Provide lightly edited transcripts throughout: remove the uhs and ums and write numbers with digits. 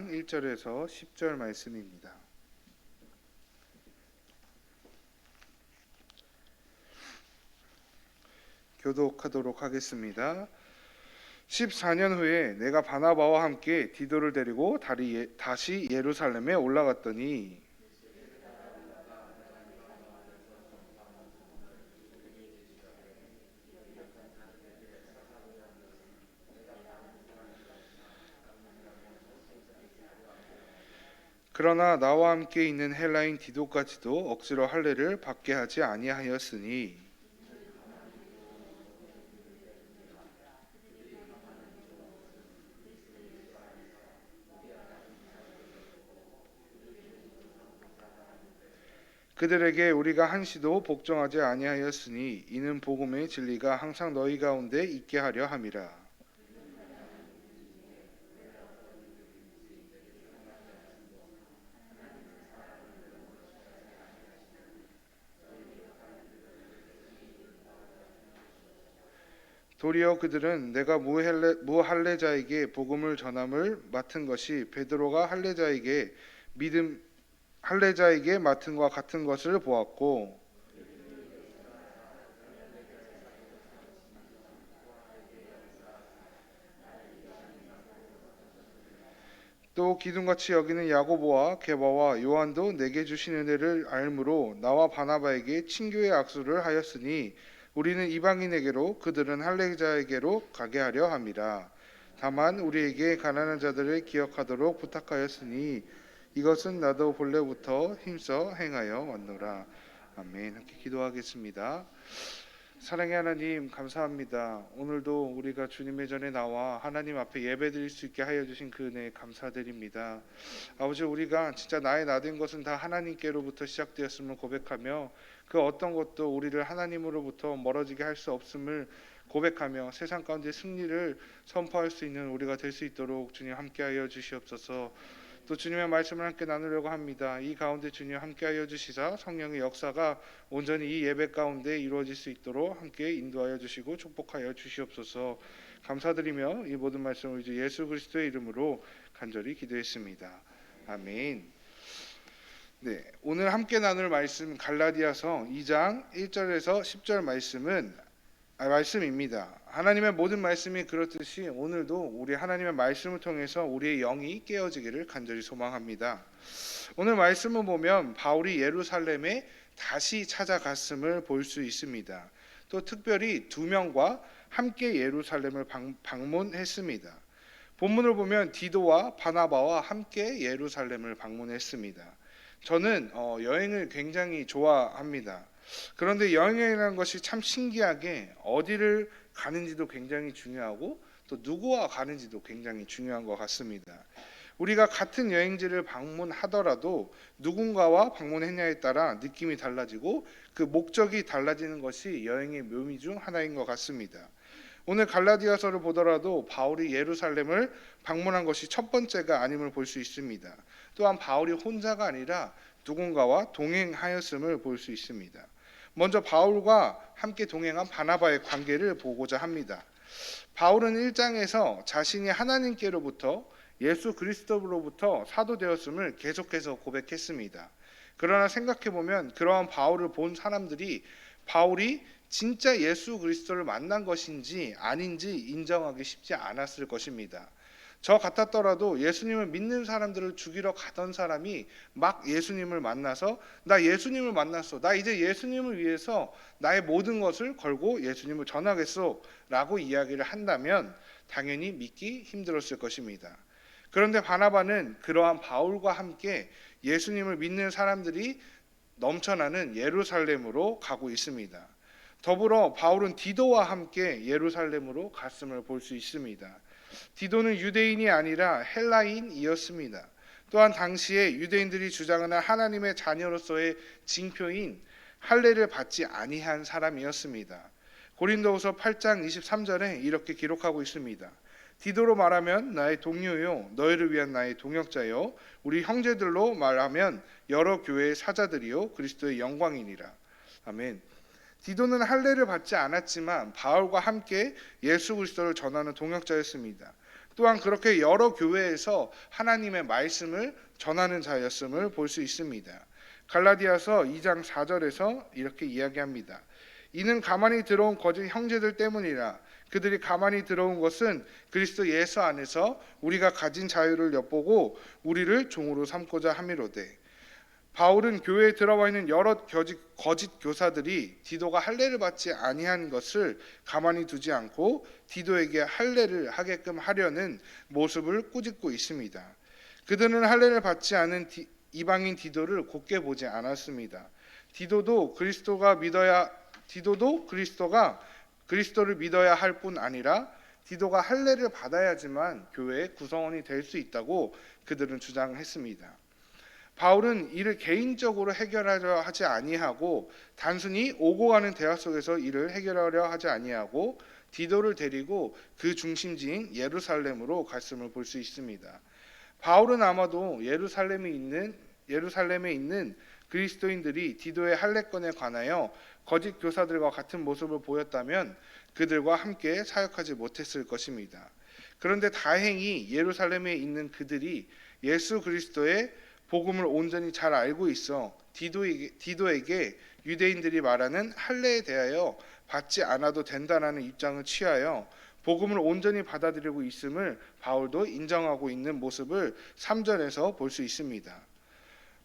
2장 1절에서 10절 말씀입니다. 교독하도록 하겠습니다. 14년 후에 내가 바나바와 함께 디도를 데리고 다시 예루살렘에 올라갔더니 그러나 나와 함께 있는 헬라인 디도까지도 억지로 할례를 받게 하지 아니하였으니 그들에게 우리가 한시도 복종하지 아니하였으니 이는 복음의 진리가 항상 너희 가운데 있게 하려 함이라. 도리어 그들은 내가 무할례자에게 복음을 전함을 맡은 것이 베드로가 할례자에게 맡은 것과 같은 것을 보았고 또 기둥같이 여기는 야고보와 게바와 요한도 내게 주신 은혜를 알므로 나와 바나바에게 친교의 악수를 하였으니 우리는 이방인에게로 그들은 할례자에게로 가게 하려 함이라. 다만 우리에게 가난한 자들을 기억하도록 부탁하였으니 이것은 나도 본래부터 힘써 행하여 왔노라. 아멘. 함께 기도하겠습니다. 사랑의 하나님, 감사합니다. 오늘도 우리가 주님의 전에 나와 하나님 앞에 예배드릴 수 있게 하여 주신 그 은혜에 감사드립니다. 아버지, 우리가 진짜 나의 나된 것은 다 하나님께로부터 시작되었음을 고백하며 그 어떤 것도 우리를 하나님으로부터 멀어지게 할 수 없음을 고백하며 세상 가운데 승리를 선포할 수 있는 우리가 될 수 있도록 주님 함께하여 주시옵소서. 또 주님의 말씀을 함께 나누려고 합니다. 이 가운데 주님 함께하여 주시사 성령의 역사가 온전히 이 예배 가운데 이루어질 수 있도록 함께 인도하여 주시고 축복하여 주시옵소서. 감사드리며 이 모든 말씀을 이제 예수 그리스도의 이름으로 간절히 기도했습니다. 아멘. 네, 오늘 함께 나눌 말씀 갈라디아서 2장 1절에서 10절 말씀입니다. 하나님의 모든 말씀이 그렇듯이 오늘도 우리 하나님의 말씀을 통해서 우리의 영이 깨어지기를 간절히 소망합니다. 오늘 말씀을 보면 바울이 예루살렘에 다시 찾아갔음을 볼 수 있습니다. 또 특별히 두 명과 함께 예루살렘을 방문했습니다. 본문을 보면 디도와 바나바와 함께 예루살렘을 방문했습니다. 저는 여행을 굉장히 좋아합니다. 그런데 여행이라는 것이 참 신기하게 어디를 가는지도 굉장히 중요하고 또 누구와 가는지도 굉장히 중요한 것 같습니다. 우리가 같은 여행지를 방문하더라도 누군가와 방문했냐에 따라 느낌이 달라지고 그 목적이 달라지는 것이 여행의 묘미 중 하나인 것 같습니다. 오늘 갈라디아서를 보더라도 바울이 예루살렘을 방문한 것이 첫 번째가 아님을 볼 수 있습니다. 또한 바울이 혼자가 아니라 누군가와 동행하였음을 볼 수 있습니다. 먼저 바울과 함께 동행한 바나바의 관계를 보고자 합니다. 바울은 1장에서 자신이 하나님께로부터 예수 그리스도로부터 사도되었음을 계속해서 고백했습니다. 그러나 생각해보면 그러한 바울을 본 사람들이 바울이 진짜 예수 그리스도를 만난 것인지 아닌지 인정하기 쉽지 않았을 것입니다. 저 같았더라도 예수님을 믿는 사람들을 죽이러 가던 사람이 막 예수님을 만나서 나 예수님을 만났어, 나 이제 예수님을 위해서 나의 모든 것을 걸고 예수님을 전하겠어 라고 이야기를 한다면 당연히 믿기 힘들었을 것입니다. 그런데 바나바는 그러한 바울과 함께 예수님을 믿는 사람들이 넘쳐나는 예루살렘으로 가고 있습니다. 더불어 바울은 디도와 함께 예루살렘으로 갔음을 볼 수 있습니다. 디도는 유대인이 아니라 헬라인이었습니다. 또한 당시에 유대인들이 주장하는 하나님의 자녀로서의 징표인 할례를 받지 아니한 사람이었습니다. 고린도후서 8장 23절에 이렇게 기록하고 있습니다. 디도로 말하면 나의 동료요 너희를 위한 나의 동역자요 우리 형제들로 말하면 여러 교회의 사자들이요 그리스도의 영광이니라. 아멘. 디도는 할례를 받지 않았지만 바울과 함께 예수 그리스도를 전하는 동역자였습니다. 또한 그렇게 여러 교회에서 하나님의 말씀을 전하는 자였음을 볼 수 있습니다. 갈라디아서 2장 4절에서 이렇게 이야기합니다. 이는 가만히 들어온 거짓 형제들 때문이라. 그들이 가만히 들어온 것은 그리스도 예수 안에서 우리가 가진 자유를 엿보고 우리를 종으로 삼고자 함이로되. 바울은 교회에 들어와 있는 여러 거짓 교사들이 디도가 할례를 받지 아니한 것을 가만히 두지 않고 디도에게 할례를 하게끔 하려는 모습을 꾸짖고 있습니다. 그들은 할례를 받지 않은 이방인 디도를 곱게 보지 않았습니다. 디도도 그리스도를 믿어야 할 뿐 아니라 디도가 할례를 받아야지만 교회의 구성원이 될 수 있다고 그들은 주장했습니다. 바울은 이를 개인적으로 해결하려 하지 아니하고 단순히 오고 가는 대화 속에서 이를 해결하려 하지 아니하고 디도를 데리고 그 중심지인 예루살렘으로 갔음을 볼 수 있습니다. 바울은 아마도 예루살렘에 있는 그리스도인들이 디도의 할례권에 관하여 거짓 교사들과 같은 모습을 보였다면 그들과 함께 사역하지 못했을 것입니다. 그런데 다행히 예루살렘에 있는 그들이 예수 그리스도의 복음을 온전히 잘 알고 있어 디도에게 유대인들이 말하는 할례에 대하여 받지 않아도 된다라는 입장을 취하여 복음을 온전히 받아들이고 있음을 바울도 인정하고 있는 모습을 3절에서 볼 수 있습니다.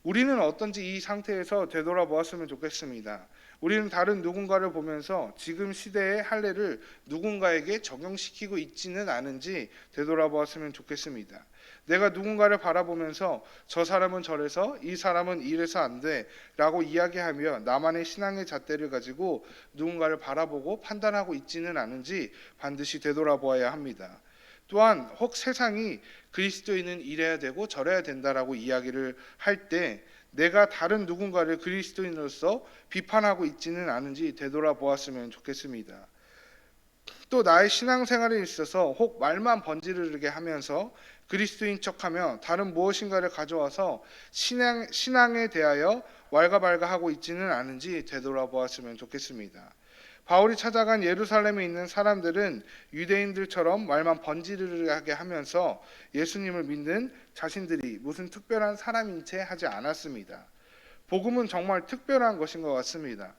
우리는 어떤지 이 상태에서 되돌아보았으면 좋겠습니다. 우리는 다른 누군가를 보면서 지금 시대의 할례를 누군가에게 적용시키고 있지는 않은지 되돌아보았으면 좋겠습니다. 내가 누군가를 바라보면서 저 사람은 저래서 이 사람은 이래서 안 돼 라고 이야기하며 나만의 신앙의 잣대를 가지고 누군가를 바라보고 판단하고 있지는 않은지 반드시 되돌아보아야 합니다. 또한 혹 세상이 그리스도인은 이래야 되고 저래야 된다라고 이야기를 할 때 내가 다른 누군가를 그리스도인으로서 비판하고 있지는 않은지 되돌아보았으면 좋겠습니다. 또 나의 신앙생활에 있어서 혹 말만 번지르르게 하면서 그리스도인 척하며 다른 무엇인가를 가져와서 신앙에 대하여 왈가왈가하고 있지는 않은지 되돌아보았으면 좋겠습니다. 바울이 찾아간 예루살렘에 있는 사람들은 유대인들처럼 말만 번지르르하게 하면서 예수님을 믿는 자신들이 무슨 특별한 사람인 채 하지 않았습니다. 복음은 정말 특별한 것인 것 같습니다.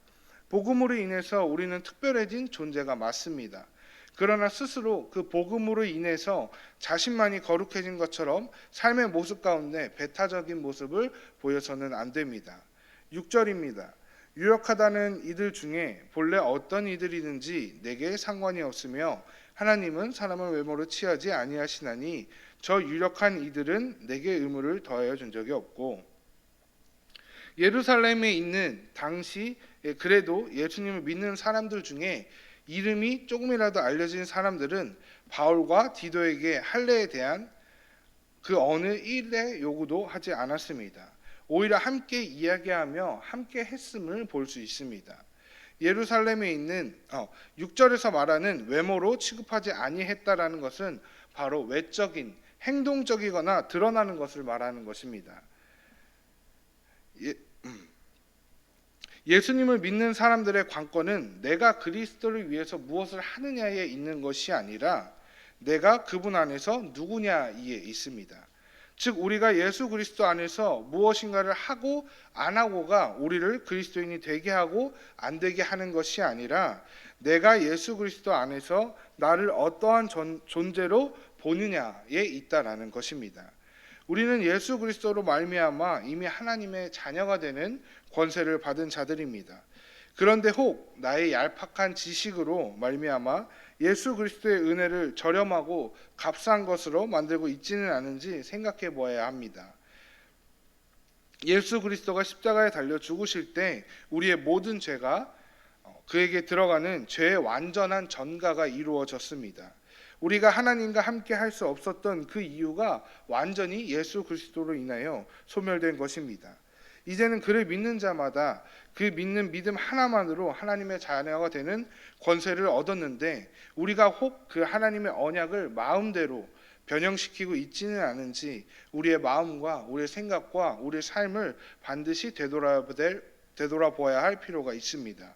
복음으로 인해서 우리는 특별해진 존재가 맞습니다. 그러나 스스로 그 복음으로 인해서 자신만이 거룩해진 것처럼 삶의 모습 가운데 배타적인 모습을 보여서는 안 됩니다. 6절입니다. 유력하다는 이들 중에 본래 어떤 이들이든지 내게 상관이 없으며 하나님은 사람을 외모로 취하지 아니하시나니 저 유력한 이들은 내게 의무를 더하여 준 적이 없고. 예루살렘에 있는 당시 그래도 예수님을 믿는 사람들 중에 이름이 조금이라도 알려진 사람들은 바울과 디도에게 할례에 대한 그 어느 일의 요구도 하지 않았습니다. 오히려 함께 이야기하며 함께 했음을 볼 수 있습니다. 예루살렘에 있는 6절에서 말하는 외모로 취급하지 아니했다라는 것은 바로 외적인 행동적이거나 드러나는 것을 말하는 것입니다. 예수님을 믿는 사람들의 관건은 내가 그리스도를 위해서 무엇을 하느냐에 있는 것이 아니라 내가 그분 안에서 누구냐에 있습니다. 즉 우리가 예수 그리스도 안에서 무엇인가를 하고 안 하고가 우리를 그리스도인이 되게 하고 안 되게 하는 것이 아니라 내가 예수 그리스도 안에서 나를 어떠한 존재로 보느냐에 있다라는 것입니다. 우리는 예수 그리스도로 말미암아 이미 하나님의 자녀가 되는 권세를 받은 자들입니다. 그런데 혹 나의 얄팍한 지식으로 말미암아 예수 그리스도의 은혜를 저렴하고 값싼 것으로 만들고 있지는 않은지 생각해 보아야 합니다. 예수 그리스도가 십자가에 달려 죽으실 때 우리의 모든 죄가 그에게 들어가는 죄의 완전한 전가가 이루어졌습니다. 우리가 하나님과 함께 할 수 없었던 그 이유가 완전히 예수 그리스도로 인하여 소멸된 것입니다. 이제는 그를 믿는 자마다 그 믿는 믿음 하나만으로 하나님의 자녀가 되는 권세를 얻었는데 우리가 혹 그 하나님의 언약을 마음대로 변형시키고 있지는 않은지 우리의 마음과 우리의 생각과 우리의 삶을 반드시 되돌아보아야 할 필요가 있습니다.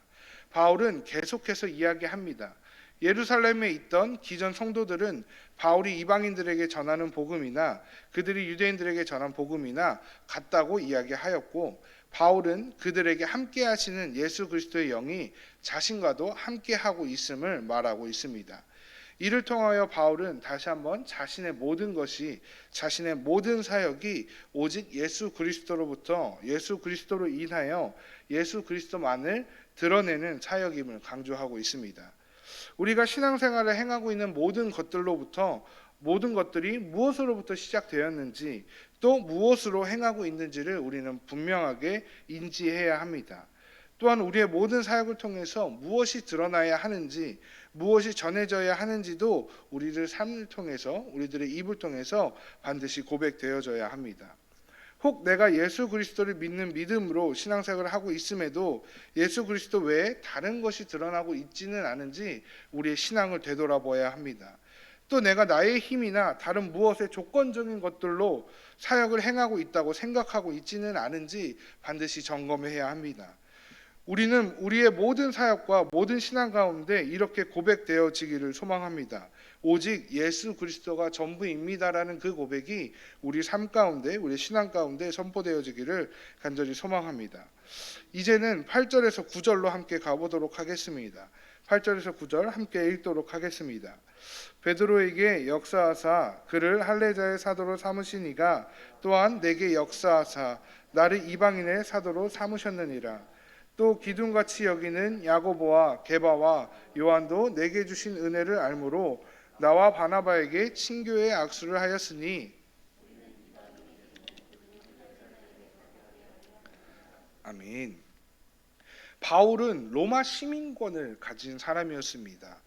바울은 계속해서 이야기합니다. 예루살렘에 있던 기존 성도들은 바울이 이방인들에게 전하는 복음이나 그들이 유대인들에게 전한 복음이나 같다고 이야기하였고, 바울은 그들에게 함께 하시는 예수 그리스도의 영이 자신과도 함께 하고 있음을 말하고 있습니다. 이를 통하여 바울은 다시 한번 자신의 모든 것이, 자신의 모든 사역이 오직 예수 그리스도로부터, 예수 그리스도로 인하여 예수 그리스도만을 드러내는 사역임을 강조하고 있습니다. 우리가 신앙생활을 행하고 있는 모든 것들로부터, 모든 것들이 무엇으로부터 시작되었는지 또 무엇으로 행하고 있는지를 우리는 분명하게 인지해야 합니다. 또한 우리의 모든 사역을 통해서 무엇이 드러나야 하는지, 무엇이 전해져야 하는지도 우리들 삶을 통해서, 우리들의 입을 통해서 반드시 고백되어져야 합니다. 혹 내가 예수 그리스도를 믿는 믿음으로 신앙생활을 하고 있음에도 예수 그리스도 외에 다른 것이 드러나고 있지는 않은지 우리의 신앙을 되돌아봐야 합니다. 또 내가 나의 힘이나 다른 무엇의 조건적인 것들로 사역을 행하고 있다고 생각하고 있지는 않은지 반드시 점검해야 합니다. 우리는 우리의 모든 사역과 모든 신앙 가운데 이렇게 고백되어지기를 소망합니다. 오직 예수 그리스도가 전부입니다라는 그 고백이 우리 삶 가운데, 우리 신앙 가운데 선포되어지기를 간절히 소망합니다. 이제는 8절에서 9절로 함께 가보도록 하겠습니다. 8절에서 9절 함께 읽도록 하겠습니다. 베드로에게 역사하사 그를 할례자의 사도로 삼으시니가 또한 내게 역사하사 나를 이방인의 사도로 삼으셨느니라. 또 기둥같이 여기는 야고보와 게바와 요한도 내게 주신 은혜를 알므로 나와 바나바에게 친교의 악수를 하였으니. 아멘. 바울은 로마 시민권을 가진 사람이었습니다.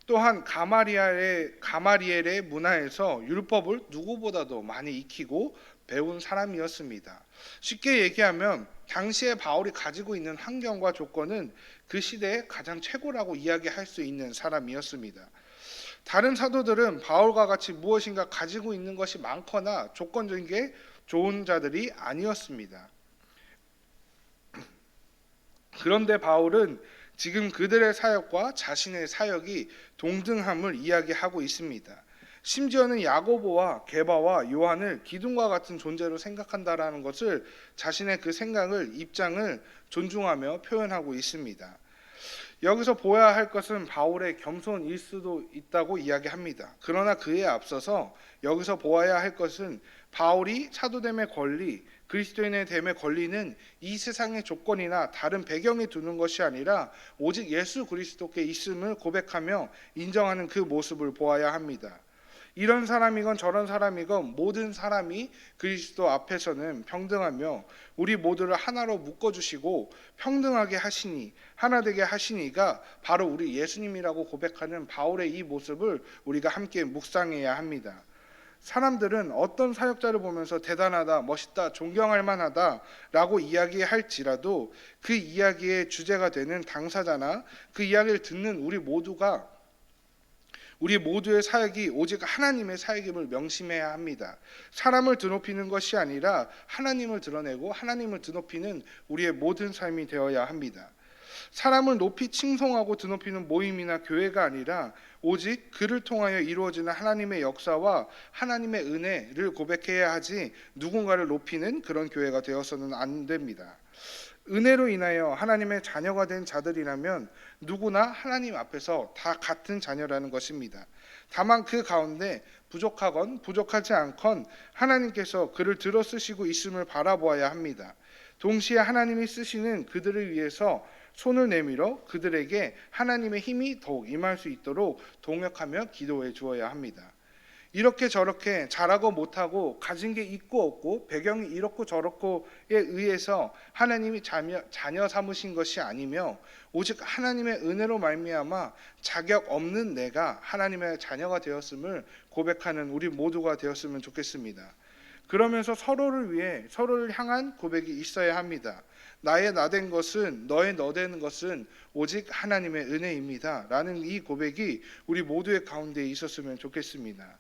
또한 가마리엘의 문화에서 율법을 누구보다도 많이 익히고 배운 사람이었습니다. 쉽게 얘기하면 당시에 바울이 가지고 있는 환경과 조건은 그 시대의 가장 최고라고 이야기할 수 있는 사람이었습니다. 다른 사도들은 바울과 같이 무엇인가 가지고 있는 것이 많거나 조건적인 게 좋은 자들이 아니었습니다. 그런데 바울은 지금 그들의 사역과 자신의 사역이 동등함을 이야기하고 있습니다. 심지어는 야고보와 게바와 요한을 기둥과 같은 존재로 생각한다라는 것을, 자신의 그 생각을, 입장을 존중하며 표현하고 있습니다. 여기서 보아야 할 것은 바울의 겸손일 수도 있다고 이야기합니다. 그러나 그에 앞서서 여기서 보아야 할 것은 바울이 사도됨의 권리, 그리스도인의 됨의 권리는 이 세상의 조건이나 다른 배경에 두는 것이 아니라 오직 예수 그리스도께 있음을 고백하며 인정하는 그 모습을 보아야 합니다. 이런 사람이건 저런 사람이건 모든 사람이 그리스도 앞에서는 평등하며 우리 모두를 하나로 묶어주시고 평등하게 하시니, 하나 되게 하시니가 바로 우리 예수님이라고 고백하는 바울의 이 모습을 우리가 함께 묵상해야 합니다. 사람들은 어떤 사역자를 보면서 대단하다, 멋있다, 존경할 만하다 라고 이야기할지라도 그 이야기의 주제가 되는 당사자나 그 이야기를 듣는 우리 모두의 사역이 오직 하나님의 사역임을 명심해야 합니다. 사람을 드높이는 것이 아니라 하나님을 드러내고 하나님을 드높이는 우리의 모든 삶이 되어야 합니다. 사람을 높이 칭송하고 드높이는 모임이나 교회가 아니라 오직 그를 통하여 이루어지는 하나님의 역사와 하나님의 은혜를 고백해야 하지 누군가를 높이는 그런 교회가 되어서는 안 됩니다. 은혜로 인하여 하나님의 자녀가 된 자들이라면 누구나 하나님 앞에서 다 같은 자녀라는 것입니다. 다만 그 가운데 부족하건 부족하지 않건 하나님께서 그를 들어 쓰시고 있음을 바라보아야 합니다. 동시에 하나님이 쓰시는 그들을 위해서 손을 내밀어 그들에게 하나님의 힘이 더욱 임할 수 있도록 동역하며 기도해 주어야 합니다. 이렇게 저렇게 잘하고 못하고 가진 게 있고 없고 배경이 이렇고 저렇고에 의해서 하나님이 자녀 삼으신 것이 아니며 오직 하나님의 은혜로 말미암아 자격 없는 내가 하나님의 자녀가 되었음을 고백하는 우리 모두가 되었으면 좋겠습니다. 그러면서 서로를 위해 서로를 향한 고백이 있어야 합니다. 나의 나된 것은, 너의 너된 것은 오직 하나님의 은혜입니다 라는 이 고백이 우리 모두의 가운데 있었으면 좋겠습니다.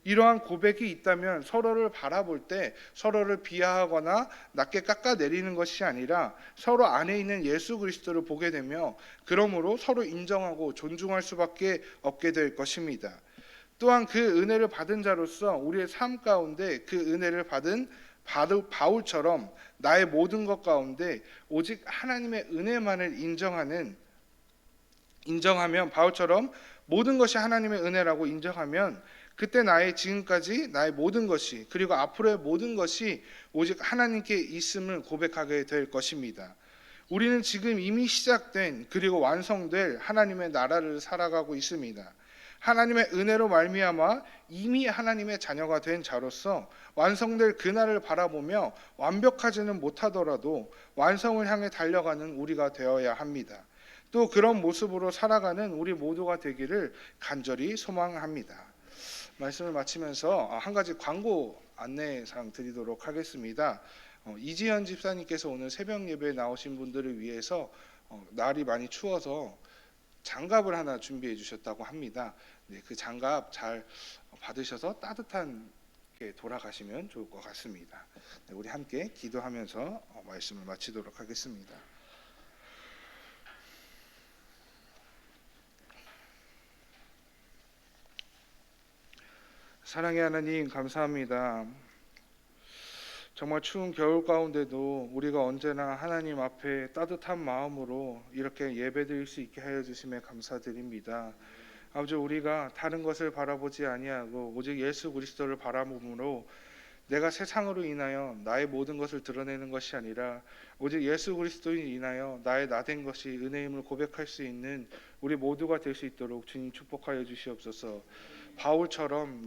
이러한 고백이 있다면 서로를 바라볼 때 서로를 비하하거나 낮게 깎아내리는 것이 아니라 서로 안에 있는 예수 그리스도를 보게 되며 그러므로 서로 인정하고 존중할 수밖에 없게 될 것입니다. 또한 그 은혜를 받은 자로서 우리의 삶 가운데 그 은혜를 받은 바울처럼 나의 모든 것 가운데 오직 하나님의 은혜만을 인정하면 바울처럼 모든 것이 하나님의 은혜라고 인정하면 그때 나의 지금까지 나의 모든 것이 그리고 앞으로의 모든 것이 오직 하나님께 있음을 고백하게 될 것입니다. 우리는 지금 이미 시작된 그리고 완성될 하나님의 나라를 살아가고 있습니다. 하나님의 은혜로 말미암아 이미 하나님의 자녀가 된 자로서 완성될 그날을 바라보며 완벽하지는 못하더라도 완성을 향해 달려가는 우리가 되어야 합니다. 또 그런 모습으로 살아가는 우리 모두가 되기를 간절히 소망합니다. 말씀을 마치면서 한 가지 광고 안내사항 드리도록 하겠습니다. 이지현 집사님께서 오늘 새벽 예배에 나오신 분들을 위해서 날이 많이 추워서 장갑을 하나 준비해 주셨다고 합니다. 네, 그 장갑 잘 받으셔서 따뜻하게 돌아가시면 좋을 것 같습니다. 네, 우리 함께 기도하면서 말씀을 마치도록 하겠습니다. 사랑의 하나님 감사합니다. 정말 추운 겨울 가운데도 우리가 언제나 하나님 앞에 따뜻한 마음으로 이렇게 예배드릴 수 있게 하여 주심에 감사드립니다. 아버지, 우리가 다른 것을 바라보지 아니하고 오직 예수 그리스도를 바라봄으로 내가 세상으로 인하여 나의 모든 것을 드러내는 것이 아니라 오직 예수 그리스도로 인하여 나의 나된 것이 은혜임을 고백할 수 있는 우리 모두가 될 수 있도록 주님 축복하여 주시옵소서. 바울처럼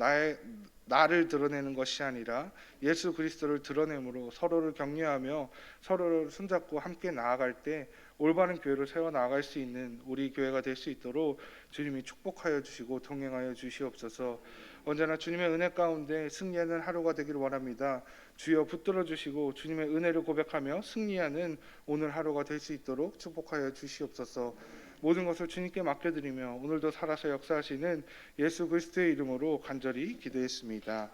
나를 드러내는 것이 아니라 예수 그리스도를 드러내므로 서로를 격려하며 서로를 손잡고 함께 나아갈 때 올바른 교회를 세워 나아갈 수 있는 우리 교회가 될 수 있도록 주님이 축복하여 주시고 동행하여 주시옵소서. 언제나 주님의 은혜 가운데 승리하는 하루가 되기를 원합니다. 주여 붙들어 주시고 주님의 은혜를 고백하며 승리하는 오늘 하루가 될 수 있도록 축복하여 주시옵소서. 모든 것을 주님께 맡겨드리며 오늘도 살아서 역사하시는 예수 그리스도의 이름으로 간절히 기도했습니다.